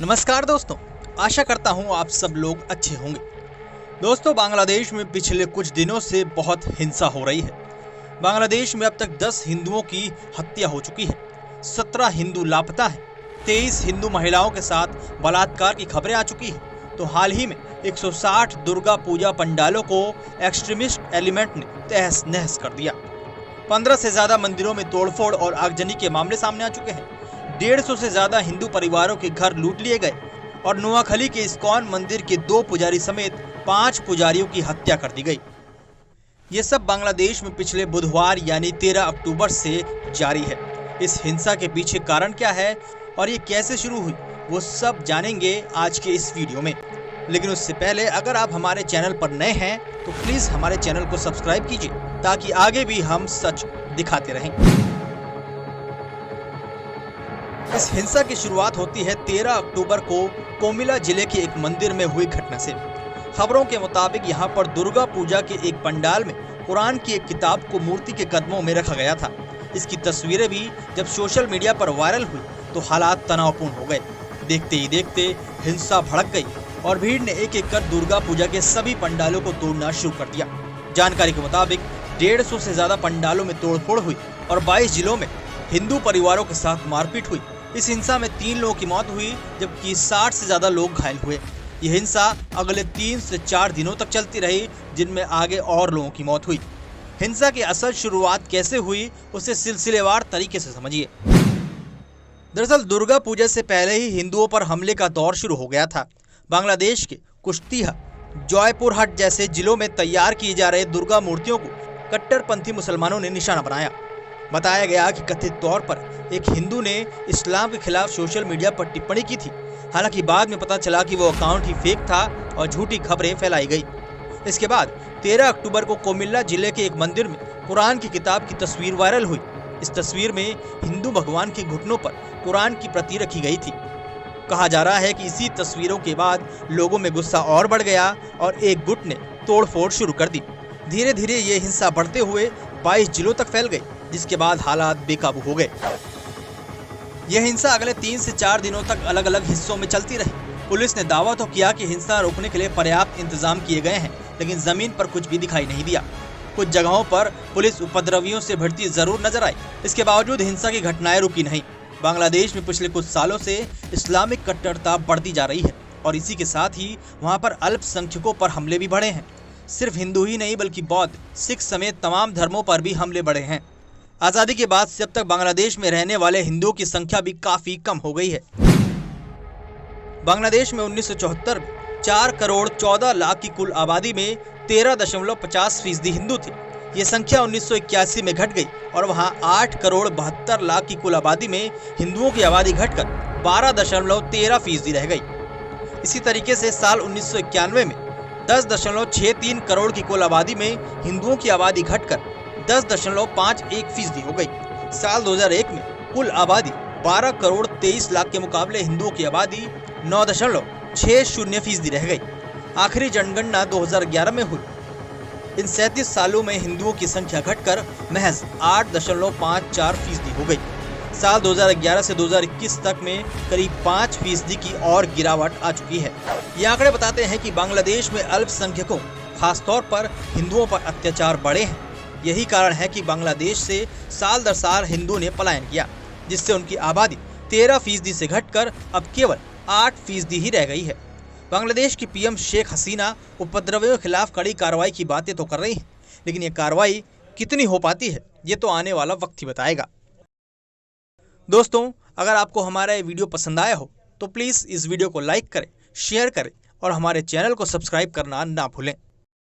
नमस्कार दोस्तों, आशा करता हूं आप सब लोग अच्छे होंगे। दोस्तों, बांग्लादेश में पिछले कुछ दिनों से बहुत हिंसा हो रही है। बांग्लादेश में अब तक 10 हिंदुओं की हत्या हो चुकी है, 17 हिंदू लापता हैं, 23 हिंदू महिलाओं के साथ बलात्कार की खबरें आ चुकी हैं। तो हाल ही में 160 दुर्गा पूजा पंडालों को एक्सट्रीमिस्ट एलिमेंट ने तहस नहस कर दिया। 15 से ज्यादा मंदिरों में तोड़फोड़ और आगजनी के मामले सामने आ चुके हैं। 150 से ज्यादा हिंदू परिवारों के घर लूट लिए गए और नोआखली के इस्कॉन मंदिर के 2 पुजारी समेत 5 पुजारियों की हत्या कर दी गई। ये सब बांग्लादेश में पिछले बुधवार यानी 13 अक्टूबर से जारी है। इस हिंसा के पीछे कारण क्या है और ये कैसे शुरू हुई, वो सब जानेंगे आज के इस वीडियो में। लेकिन उससे पहले अगर आप हमारे चैनल पर नए हैं तो प्लीज हमारे चैनल को सब्सक्राइब कीजिए ताकि आगे भी हम सच दिखाते रहें। इस हिंसा की शुरुआत होती है 13 अक्टूबर को कोमिला जिले के एक मंदिर में हुई घटना से। खबरों के मुताबिक यहाँ पर दुर्गा पूजा के एक पंडाल में कुरान की एक किताब को मूर्ति के कदमों में रखा गया था। इसकी तस्वीरें भी जब सोशल मीडिया पर वायरल हुई तो हालात तनावपूर्ण हो गए। देखते ही देखते हिंसा भड़क गई और भीड़ ने एक एक कर दुर्गा पूजा के सभी पंडालों को तोड़ना शुरू कर दिया। जानकारी के मुताबिक 150 से ज्यादा पंडालों में तोड़फोड़ हुई और 22 जिलों में हिंदू परिवारों के साथ मारपीट हुई। इस हिंसा में 3 लोगों की मौत हुई जबकि 60 से ज्यादा लोग घायल हुए। यह हिंसा अगले 3 से 4 दिनों तक चलती रही, जिनमें आगे और लोगों की मौत हुई। हिंसा की असल शुरुआत कैसे हुई उसे सिलसिलेवार तरीके से समझिए। दरअसल दुर्गा पूजा से पहले ही हिंदुओं पर हमले का दौर शुरू हो गया था। बांग्लादेश के कुश्तीहा, जौयपुरहाट जैसे जिलों में तैयार किए जा रहे दुर्गा मूर्तियों को कट्टरपंथी मुसलमानों ने निशाना बनाया। बताया गया कि कथित तौर पर एक हिंदू ने इस्लाम के खिलाफ सोशल मीडिया पर टिप्पणी की थी। हालांकि बाद में पता चला कि वो अकाउंट ही फेक था और झूठी खबरें फैलाई गई। इसके बाद 13 अक्टूबर को कोमिल्ला जिले के एक मंदिर में कुरान की किताब की तस्वीर वायरल हुई। इस तस्वीर में हिंदू भगवान के घुटनों पर कुरान की प्रति रखी गई थी। कहा जा रहा है कि इसी तस्वीरों के बाद लोगों में गुस्सा और बढ़ गया और एक गुट ने तोड़फोड़ शुरू कर दी। धीरे धीरे ये हिंसा बढ़ते हुए 22 जिलों तक फैल गई, जिसके बाद हालात बेकाबू हो गए। यह हिंसा अगले 3 से 4 दिनों तक अलग अलग हिस्सों में चलती रही। पुलिस ने दावा तो किया कि हिंसा रोकने के लिए पर्याप्त इंतजाम किए गए हैं, लेकिन जमीन पर कुछ भी दिखाई नहीं दिया। कुछ जगहों पर पुलिस उपद्रवियों से भिड़ती जरूर नजर आई। इसके बावजूद हिंसा की घटनाएं रुकी नहीं। बांग्लादेश में पिछले कुछ सालों से इस्लामिक कट्टरता बढ़ती जा रही है और इसी के साथ ही वहाँ पर अल्पसंख्यकों पर हमले भी बढ़े हैं। सिर्फ हिंदू ही नहीं बल्कि बौद्ध, सिख समेत तमाम धर्मों पर भी हमले बढ़े हैं। आज़ादी के बाद से अब तक बांग्लादेश में रहने वाले हिंदुओं की संख्या भी काफी कम हो गई है। बांग्लादेश में 1974 में 4 करोड़ 14 लाख की कुल आबादी में 13.50% हिंदू थे। ये संख्या 1981 में घट गई और वहां 8 करोड़ 72 लाख की कुल आबादी में हिंदुओं की आबादी घटकर 12.13% रह गई। इसी तरीके से साल 1991 में 10.63 करोड़ की कुल आबादी में हिंदुओं की आबादी घटकर 10.51% हो गई। साल 2001 में कुल आबादी 12 करोड़ 23 लाख के मुकाबले हिंदुओं की आबादी 9.60% रह गई। आखिरी जनगणना 2011 में हुई। इन 37 सालों में हिंदुओं की संख्या घटकर महज 8.54% हो गई। साल 2011 से 2021 तक में करीब 5% की और गिरावट आ चुकी है। ये आंकड़े बताते हैं कि बांग्लादेश में अल्पसंख्यकों, खासतौर पर हिंदुओं पर अत्याचार बढ़े हैं। यही कारण है कि बांग्लादेश से साल दर साल हिंदुओं ने पलायन किया, जिससे उनकी आबादी 13% से घटकर अब केवल 8% ही रह गई है। बांग्लादेश की पीएम शेख हसीना उपद्रवियों के खिलाफ कड़ी कार्रवाई की बातें तो कर रही हैं, लेकिन ये कार्रवाई कितनी हो पाती है ये तो आने वाला वक्त ही बताएगा। दोस्तों, अगर आपको हमारा ये वीडियो पसंद आया हो तो प्लीज़ इस वीडियो को लाइक करें, शेयर करें और हमारे चैनल को सब्सक्राइब करना ना भूलें।